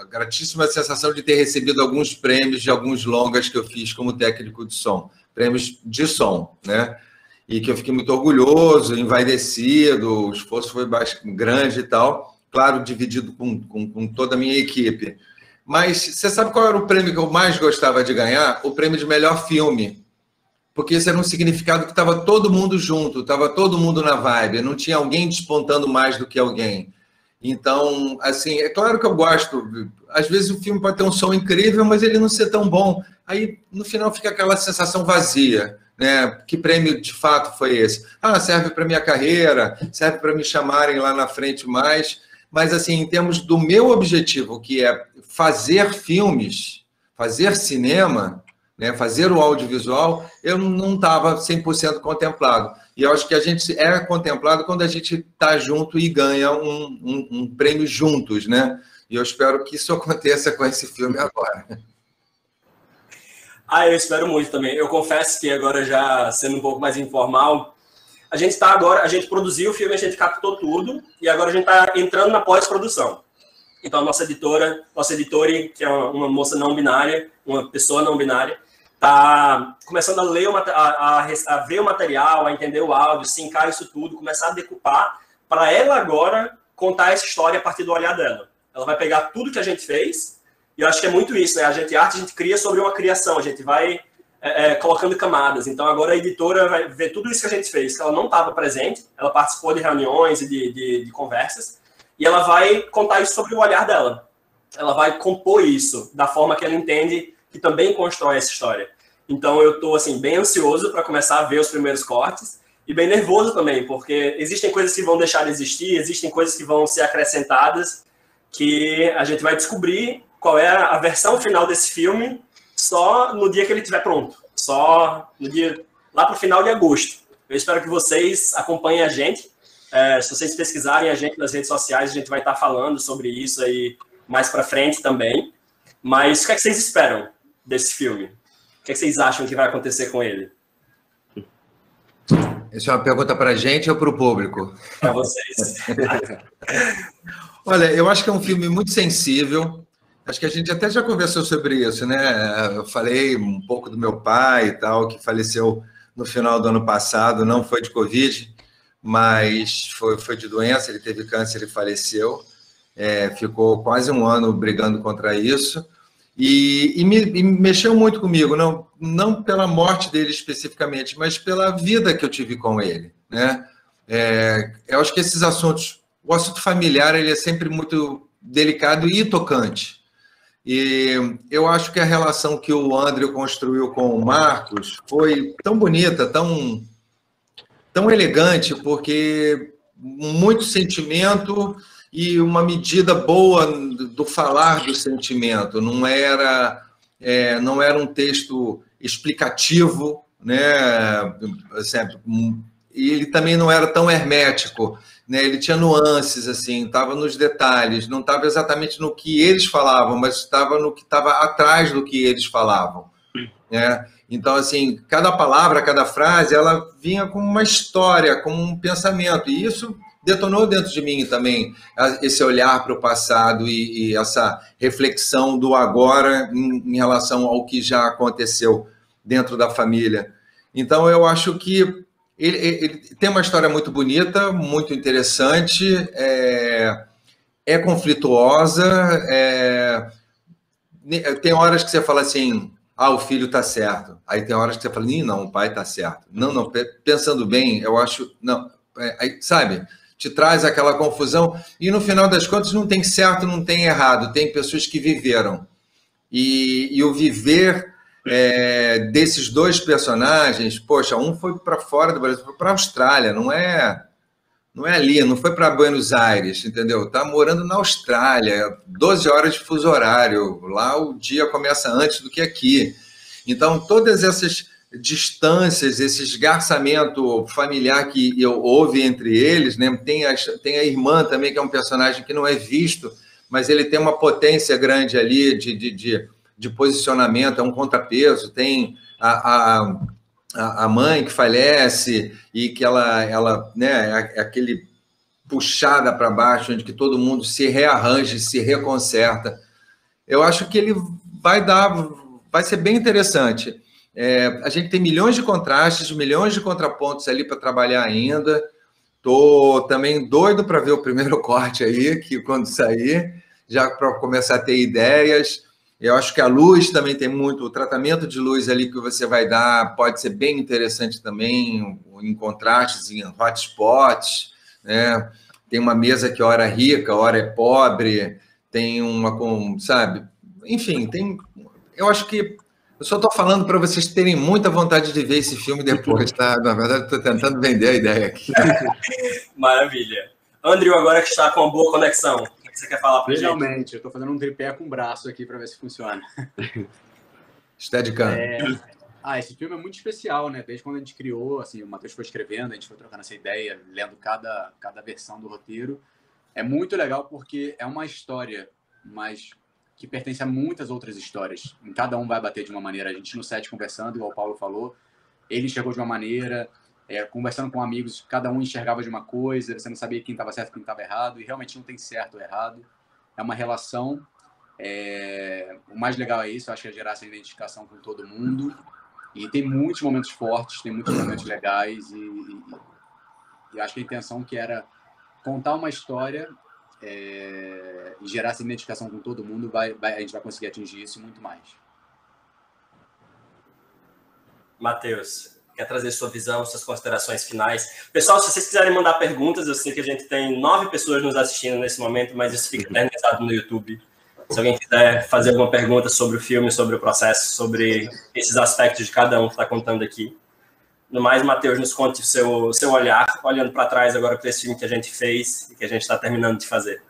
gratíssima sensação de ter recebido alguns prêmios de alguns longas que eu fiz como técnico de som, prêmios de som, né? E que eu fiquei muito orgulhoso, envaidecido, o esforço foi grande e tal, claro, dividido com toda a minha equipe. Mas você sabe qual era o prêmio que eu mais gostava de ganhar? O prêmio de melhor filme. Porque isso era um significado que estava todo mundo junto, estava todo mundo na vibe, não tinha alguém despontando mais do que alguém. Então, assim, é claro que eu gosto. Às vezes o filme pode ter um som incrível, mas ele não ser tão bom. Aí, no final, fica aquela sensação vazia. né? Que prêmio de fato foi esse? Ah, serve para minha carreira, serve para me chamarem lá na frente mais, mas assim, em termos do meu objetivo, que é fazer filmes, fazer cinema, né, fazer o audiovisual, eu não estava 100% contemplado. E eu acho que a gente é contemplado quando a gente está junto e ganha um prêmio juntos, né? E eu espero que isso aconteça com esse filme agora. Eu espero muito também. Eu confesso que agora, já sendo um pouco mais informal, a gente produziu o filme, a gente captou tudo, e agora a gente está entrando na pós-produção. Então, a nossa editora, que é uma moça não binária, uma pessoa não binária, está começando a ler a ver o material, a entender o áudio, sincar isso tudo, começar a decupar, para ela agora contar essa história a partir do olhar dela. Ela vai pegar tudo que a gente fez, e eu acho que é muito isso, né? A gente cria sobre uma criação, a gente vai colocando camadas. Então, agora a editora vai ver tudo isso que a gente fez, que ela não estava presente, ela participou de reuniões e de conversas, e ela vai contar isso sobre o olhar dela. Ela vai compor isso da forma que ela entende que também constrói essa história. Então, eu estou assim, bem ansioso para começar a ver os primeiros cortes, e bem nervoso também, porque existem coisas que vão deixar de existir, existem coisas que vão ser acrescentadas, que a gente vai descobrir qual é a versão final desse filme só no dia que ele estiver pronto. Só no dia, lá para o final de agosto. Eu espero que vocês acompanhem a gente. Se vocês pesquisarem a gente nas redes sociais, a gente vai estar falando sobre isso aí mais para frente também. Mas o que é que vocês esperam desse filme? O que é que vocês acham que vai acontecer com ele? Isso é uma pergunta para a gente ou para o público? Para vocês. Olha, eu acho que é um filme muito sensível. Acho que a gente até já conversou sobre isso, né? Eu falei um pouco do meu pai e tal, que faleceu no final do ano passado, não foi de Covid, mas foi de doença, ele teve câncer e faleceu. Ficou quase um ano brigando contra isso. E me mexeu muito comigo, não pela morte dele especificamente, mas pela vida que eu tive com ele, né? Eu acho que esses assuntos, o assunto familiar, ele é sempre muito delicado e tocante. E eu acho que a relação que o Andrew construiu com o Marcos foi tão bonita, tão elegante, porque muito sentimento e uma medida boa do falar do sentimento. Não era um texto explicativo, né? E ele também não era tão hermético, né? Ele tinha nuances, assim, estava nos detalhes, não estava exatamente no que eles falavam, mas estava no que estava atrás do que eles falavam, né? Então, assim, cada palavra, cada frase, ela vinha com uma história, com um pensamento, e isso detonou dentro de mim também, esse olhar para o passado e essa reflexão do agora em relação ao que já aconteceu dentro da família. Então, eu acho que ele tem uma história muito bonita, muito interessante, é conflituosa, tem horas que você fala assim, o filho está certo. Aí tem horas que você fala, não, o pai está certo. Não, pensando bem, eu acho... Não, sabe? Te traz aquela confusão. E no final das contas não tem certo, não tem errado. Tem pessoas que viveram. E o viver desses dois personagens, poxa, um foi para fora do Brasil, foi para a Austrália, não é ali, não foi para Buenos Aires, entendeu? Está morando na Austrália, 12 horas de fuso horário, lá o dia começa antes do que aqui. Então, todas essas distâncias, esse esgarçamento familiar que houve entre eles, né? Tem a irmã também, que é um personagem que não é visto, mas ele tem uma potência grande ali de posicionamento, é um contrapeso, tem a mãe que falece e que ela né, é aquele puxada para baixo, onde que todo mundo se rearranja, se reconserta. Eu acho que ele vai ser bem interessante. A gente tem milhões de contrastes, milhões de contrapontos ali para trabalhar ainda. Estou também doido para ver o primeiro corte aí, que quando sair, já para começar a ter ideias. Eu acho que a luz também tem muito, o tratamento de luz ali que você vai dar pode ser bem interessante também, em contrastes, em hotspots, né? Tem uma mesa que hora é rica, hora é pobre, tem uma com, sabe? Enfim, eu acho que Eu só estou falando para vocês terem muita vontade de ver esse filme depois, tá? Na verdade, estou tentando vender a ideia aqui. Maravilha. Andrew, agora que está com uma boa conexão, o que você quer falar para a gente? Realmente, eu estou fazendo um tripé com o braço aqui para ver se funciona. Steadicam. Esse filme é muito especial, né? Desde quando a gente criou, assim, o Matheus foi escrevendo, a gente foi trocando essa ideia, lendo cada versão do roteiro. É muito legal porque é uma história, mas que pertence a muitas outras histórias. Em cada um vai bater de uma maneira. A gente no set conversando, igual o Paulo falou, ele enxergou de uma maneira, conversando com amigos, cada um enxergava de uma coisa, você não sabia quem estava certo e quem estava errado, e realmente não tem certo ou errado. É uma relação. O mais legal é isso, eu acho que é gerar essa identificação com todo mundo. E tem muitos momentos fortes, tem muitos momentos legais, e acho que a intenção que era contar uma história e gerar essa identificação com todo mundo, a gente vai conseguir atingir isso e muito mais. Matheus, quer trazer sua visão, suas considerações finais? Pessoal, se vocês quiserem mandar perguntas, eu sei que a gente tem 9 pessoas nos assistindo nesse momento, mas isso fica eternizado no YouTube. Se alguém quiser fazer alguma pergunta sobre o filme, sobre o processo, sobre esses aspectos de cada um que está contando aqui. No mais, Matheus, nos conte o seu olhar, olhando para trás agora para esse filme que a gente fez e que a gente está terminando de fazer.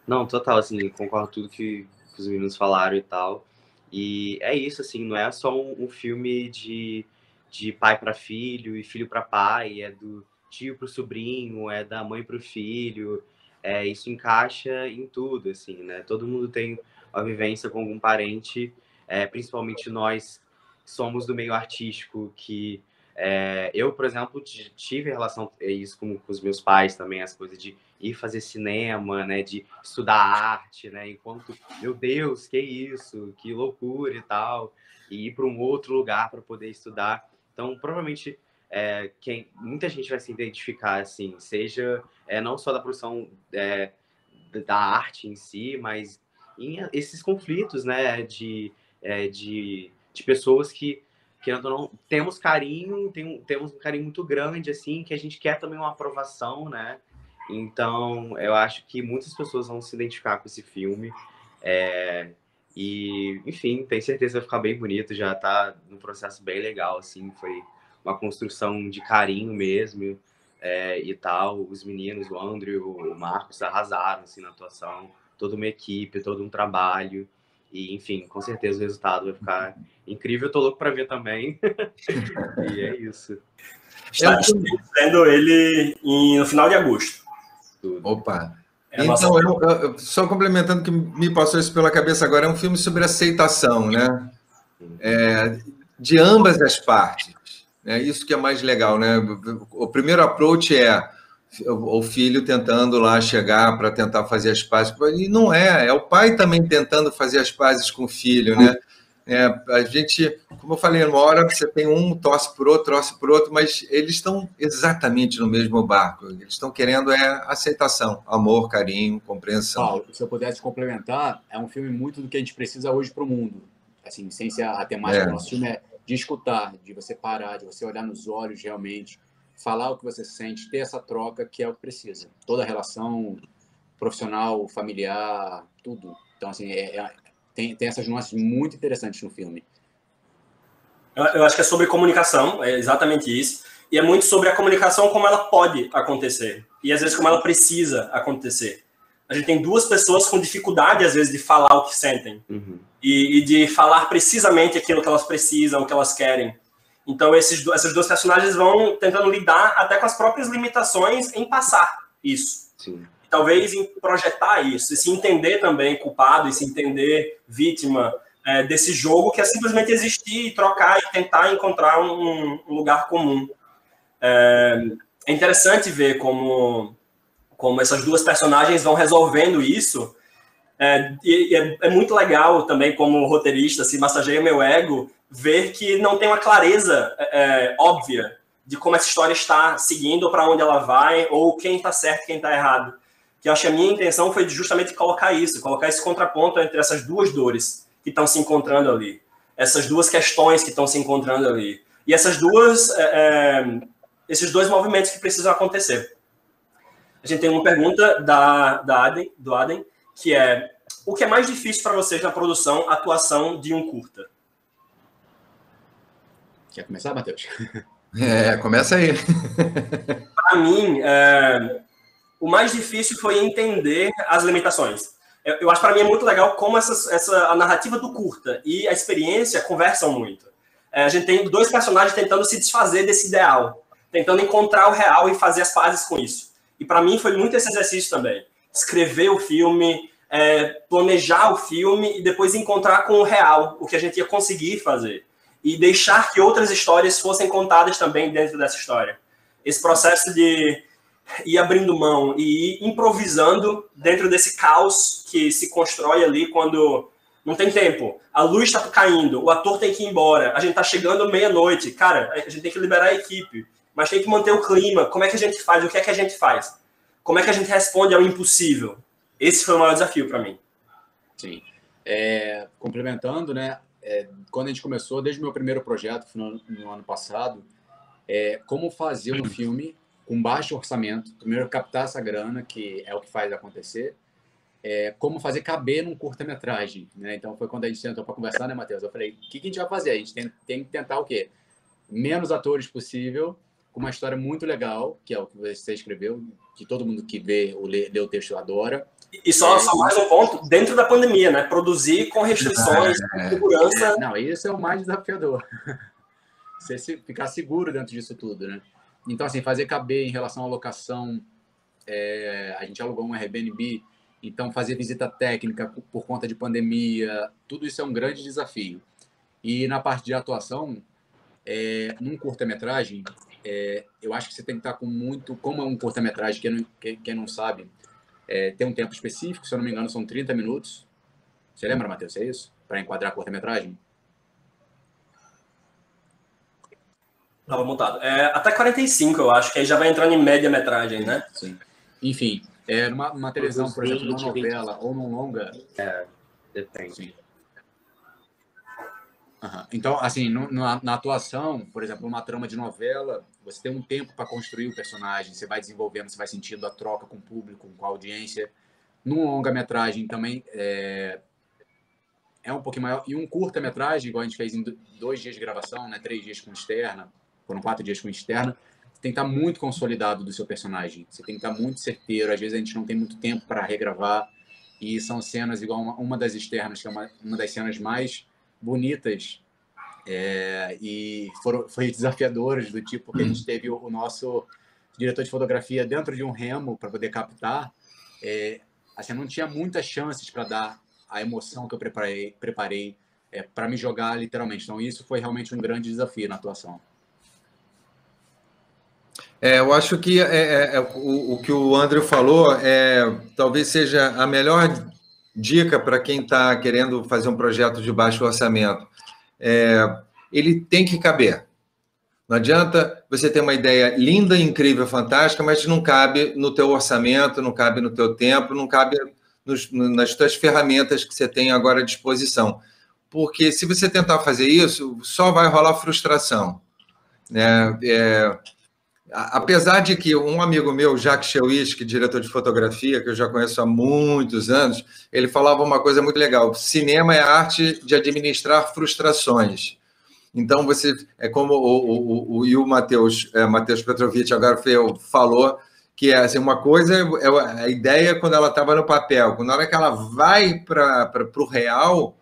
Não, total, assim, concordo com tudo que os meninos falaram e tal. E é isso, assim, não é só um filme de pai para filho e filho para pai, é do tio para o sobrinho, é da mãe para o filho. Isso encaixa em tudo, assim, né? Todo mundo tem uma vivência com algum parente, principalmente nós somos do meio artístico, que eu, por exemplo, tive relação isso com os meus pais também, as coisas de ir fazer cinema, né? De estudar arte, né? Enquanto, meu Deus, que isso, que loucura e tal, e ir para um outro lugar para poder estudar. Então, provavelmente muita gente vai se identificar, assim, seja não só da produção da arte em si, mas em esses conflitos, né, de pessoas que, querendo ou não, temos carinho, temos um carinho muito grande, assim, que a gente quer também uma aprovação, né? Então, eu acho que muitas pessoas vão se identificar com esse filme. E, enfim, tenho certeza que vai ficar bem bonito, já tá num processo bem legal, assim, foi uma construção de carinho mesmo, e tal. Os meninos, o Andrew, o Marcos, arrasaram, assim, na atuação. Toda uma equipe, todo um trabalho. E, enfim, com certeza o resultado vai ficar incrível. Eu tô louco para ver também. E é isso. Está vendo ele no final de agosto. Opa! Então, eu, só complementando o que me passou isso pela cabeça agora, é um filme sobre aceitação, né? De ambas as partes. Isso que é mais legal, né? O primeiro approach é o filho tentando lá chegar para tentar fazer as pazes. E não é o pai também tentando fazer as pazes com o filho, né? A gente, como eu falei, uma hora você tem um, torce por outro, mas eles estão exatamente no mesmo barco. Eles estão querendo aceitação, amor, carinho, compreensão. Paulo, se eu pudesse complementar, é um filme muito do que a gente precisa hoje para o mundo. Assim, sem ser a temática do nosso filme de escutar, de você parar, de você olhar nos olhos realmente, falar o que você sente, ter essa troca que é o que precisa. Toda a relação profissional, familiar, tudo. Então, assim, tem essas nuances muito interessantes no filme. Eu acho que é sobre comunicação, é exatamente isso. E é muito sobre a comunicação como ela pode acontecer. E, às vezes, como ela precisa acontecer. A gente tem 2 pessoas com dificuldade, às vezes, de falar o que sentem. Uhum. E de falar precisamente aquilo que elas precisam, o que elas querem. Então, essas 2 personagens vão tentando lidar até com as próprias limitações em passar isso. Sim. Talvez em projetar isso, e se entender também culpado, e se entender vítima desse jogo, que é simplesmente existir, e trocar e tentar encontrar um lugar comum. É interessante ver como essas 2 personagens vão resolvendo isso. E é muito legal também, como roteirista, se massageia meu ego, ver que não tem uma clareza óbvia de como essa história está seguindo, ou para onde ela vai, ou quem está certo e quem está errado. Que eu acho que a minha intenção foi justamente colocar esse contraponto entre essas 2 dores que estão se encontrando ali, essas 2 questões que estão se encontrando ali, e esses 2 movimentos que precisam acontecer. A gente tem uma pergunta do Adem, que é: o que é mais difícil para vocês na produção, atuação de um curta? Quer começar, Matheus? Começa aí. Para mim, o mais difícil foi entender as limitações. Eu acho que para mim é muito legal como a narrativa do curta e a experiência conversam muito. A gente tem dois personagens tentando se desfazer desse ideal, tentando encontrar o real e fazer as pazes com isso. E para mim foi muito esse exercício também. Escrever o filme, planejar o filme e depois encontrar com o real o que a gente ia conseguir fazer. E deixar que outras histórias fossem contadas também dentro dessa história. Esse processo de ir abrindo mão e ir improvisando dentro desse caos que se constrói ali quando não tem tempo. A luz está caindo, o ator tem que ir embora, a gente está chegando meia-noite. Cara, a gente tem que liberar a equipe, mas tem que manter o clima. Como é que a gente faz? O que é que a gente faz? Como é que a gente responde ao impossível? Esse foi o maior desafio para mim. Sim. Complementando, né? Quando a gente começou, desde o meu primeiro projeto, no ano passado, como fazer um filme com baixo orçamento, primeiro captar essa grana, que é o que faz acontecer, como fazer caber num curta-metragem, né? Então foi quando a gente sentou para conversar, né, Matheus? Eu falei, o que a gente vai fazer? A gente tem que tentar o quê? Menos atores possível, com uma história muito legal, que é o que você escreveu, que todo mundo que lê o texto adora. E só mais um ponto, dentro da pandemia, né? Produzir com restrições, com segurança. Não, isso é o mais desafiador. Você ficar seguro dentro disso tudo, né? Então, assim, fazer caber em relação à locação, a gente alugou um Airbnb, então fazer visita técnica por conta de pandemia, tudo isso é um grande desafio. E na parte de atuação, num curta-metragem, eu acho que você tem que estar com muito... Como é um curta-metragem, quem não sabe, tem um tempo específico, se eu não me engano, são 30 minutos. Você lembra, Matheus, é isso? Para enquadrar a curta-metragem? Estava montado. Até 45, eu acho, que aí já vai entrando em média-metragem, né? Sim. Enfim, numa televisão, por exemplo, numa novela ou num longa... Depende. Sim. Uhum. Então, assim, na atuação, por exemplo, numa trama de novela, você tem um tempo para construir o personagem, você vai desenvolvendo, você vai sentindo a troca com o público, com a audiência. Num longa-metragem também é um pouquinho maior. E um curta-metragem, igual a gente fez em 2 dias de gravação, né, 3 dias com externa, foram 4 dias com externa, você tem que estar muito consolidado do seu personagem, você tem que estar muito certeiro. Às vezes a gente não tem muito tempo para regravar, e são cenas igual uma das externas, que é uma das cenas mais bonitas e foi desafiadoras, do tipo que a gente teve o nosso diretor de fotografia dentro de um remo para poder captar. Assim, não tinha muitas chances para dar a emoção que eu preparei para me jogar literalmente. Então isso foi realmente um grande desafio na atuação. Eu acho que o que o André falou talvez seja a melhor dica para quem está querendo fazer um projeto de baixo orçamento. Ele tem que caber. Não adianta você ter uma ideia linda, incrível, fantástica, mas não cabe no teu orçamento, não cabe no teu tempo, não cabe nas tuas ferramentas que você tem agora à disposição. Porque se você tentar fazer isso, só vai rolar frustração, né? Apesar de que um amigo meu, Jacques Chewisk, diretor de fotografia, que eu já conheço há muitos anos, ele falava uma coisa muito legal: cinema é a arte de administrar frustrações. Então, como o Matheus Petrovic agora falou, que assim, uma coisa é a ideia quando ela estava no papel, quando na hora que ela vai para o real,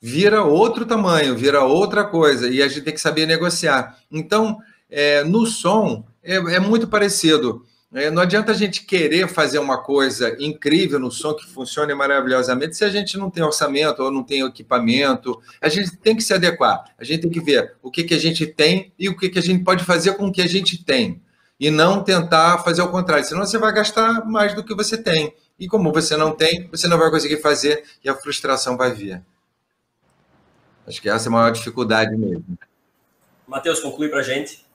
vira outro tamanho, vira outra coisa, e a gente tem que saber negociar. Então, no som, é muito parecido. Não adianta a gente querer fazer uma coisa incrível no som que funcione maravilhosamente se a gente não tem orçamento ou não tem equipamento. A gente tem que se adequar. A gente tem que ver o que a gente tem e o que a gente pode fazer com o que a gente tem. E não tentar fazer o contrário. Senão você vai gastar mais do que você tem. E como você não tem, você não vai conseguir fazer e a frustração vai vir. Acho que essa é a maior dificuldade mesmo. Matheus, conclui para a gente.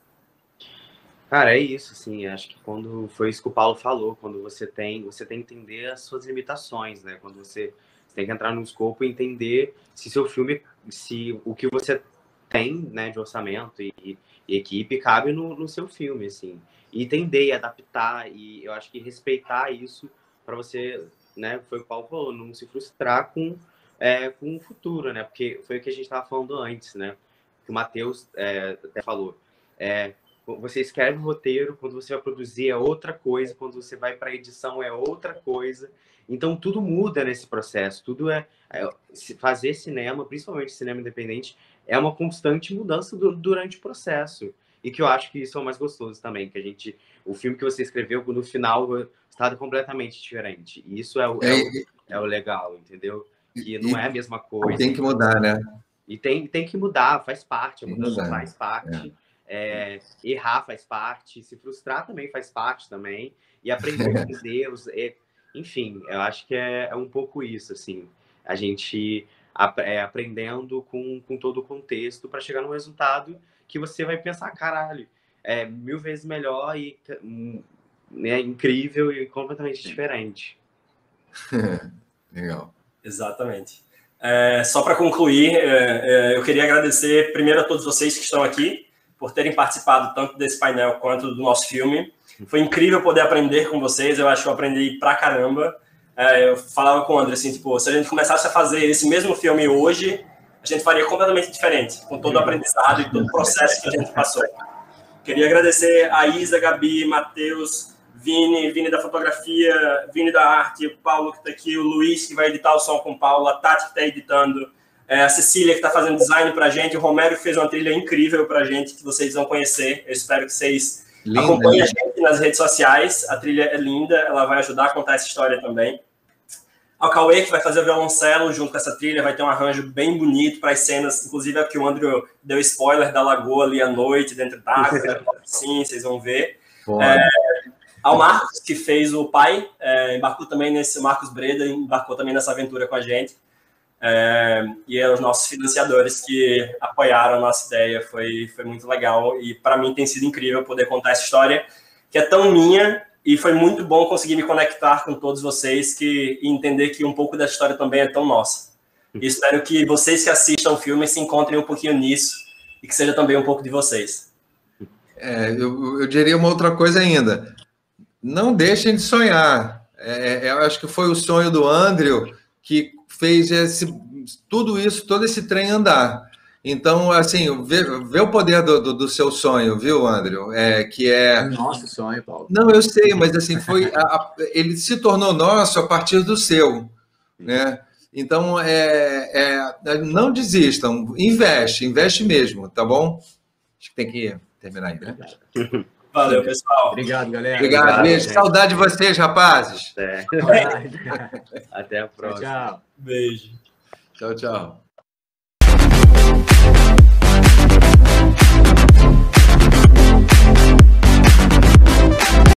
Cara, é isso, assim, acho que quando foi isso que o Paulo falou, quando você tem que entender as suas limitações, né? Quando você tem que entrar no escopo e entender se seu filme, se o que você tem, né, de orçamento e equipe cabe no seu filme, assim. E entender e adaptar, e eu acho que respeitar isso para você, né, foi o que o Paulo falou, não se frustrar com o futuro, né? Porque foi o que a gente estava falando antes, né? que o Matheus até falou. Você escreve o roteiro, quando você vai produzir é outra coisa, quando você vai para a edição é outra coisa. Então, tudo muda nesse processo. Tudo fazer cinema, principalmente cinema independente, é uma constante mudança durante o processo. E que eu acho que isso é o mais gostoso também, que o filme que você escreveu, no final, está completamente diferente. E isso é o legal, entendeu? Que não é a mesma coisa. Tem que mudar, né? E tem que mudar, faz parte, a mudança faz parte. Errar faz parte, se frustrar também faz parte também, e aprender com os erros, enfim, eu acho que é um pouco isso, assim, a gente aprendendo com todo o contexto para chegar num resultado que você vai pensar, caralho, 1000 vezes melhor e incrível e completamente diferente. Legal. Exatamente. Só para concluir, eu queria agradecer primeiro a todos vocês que estão aqui por terem participado tanto desse painel quanto do nosso filme. Foi incrível poder aprender com vocês, eu acho que eu aprendi pra caramba. Eu falava com o André, assim, tipo, se a gente começasse a fazer esse mesmo filme hoje, a gente faria completamente diferente, com todo o aprendizado e todo o processo que a gente passou. Queria agradecer a Isa, Gabi, Matheus, Vini da fotografia, Vini da arte, o Paulo que está aqui, o Luiz que vai editar o som com o Paulo, a Tati que está editando, a Cecília que está fazendo design para a gente, o Romero que fez uma trilha incrível para a gente, que vocês vão conhecer. Eu espero que vocês acompanhem a gente nas redes sociais. A trilha é linda, ela vai ajudar a contar essa história também. Ao Cauê, que vai fazer o violoncelo junto com essa trilha, vai ter um arranjo bem bonito para as cenas, inclusive aqui o Andrew deu spoiler da lagoa ali à noite, dentro d'água, sim, vocês vão ver. Ao Marcos, que fez o pai, embarcou também nesse, Marcos Breda, embarcou também nessa aventura com a gente. E os nossos financiadores que apoiaram a nossa ideia, foi muito legal, e para mim tem sido incrível poder contar essa história, que é tão minha, e foi muito bom conseguir me conectar com todos vocês e entender que um pouco da história também é tão nossa. E espero que vocês que assistam o filme se encontrem um pouquinho nisso, e que seja também um pouco de vocês. Eu diria uma outra coisa ainda. Não deixem de sonhar. Eu acho que foi o sonho do Andrew que fez tudo isso, todo esse trem andar. Então, assim, vê o poder do seu sonho, viu, Andrew? Que é... Nosso sonho, Paulo. Não, eu sei, mas assim, ele se tornou nosso a partir do seu, né? Então, não desistam, investe mesmo, tá bom? Acho que tem que terminar aí, né? Valeu, pessoal. Obrigado, galera. Obrigado, beijo. Saudade de vocês, rapazes. Até a próxima. Tchau. Beijo. Tchau, tchau.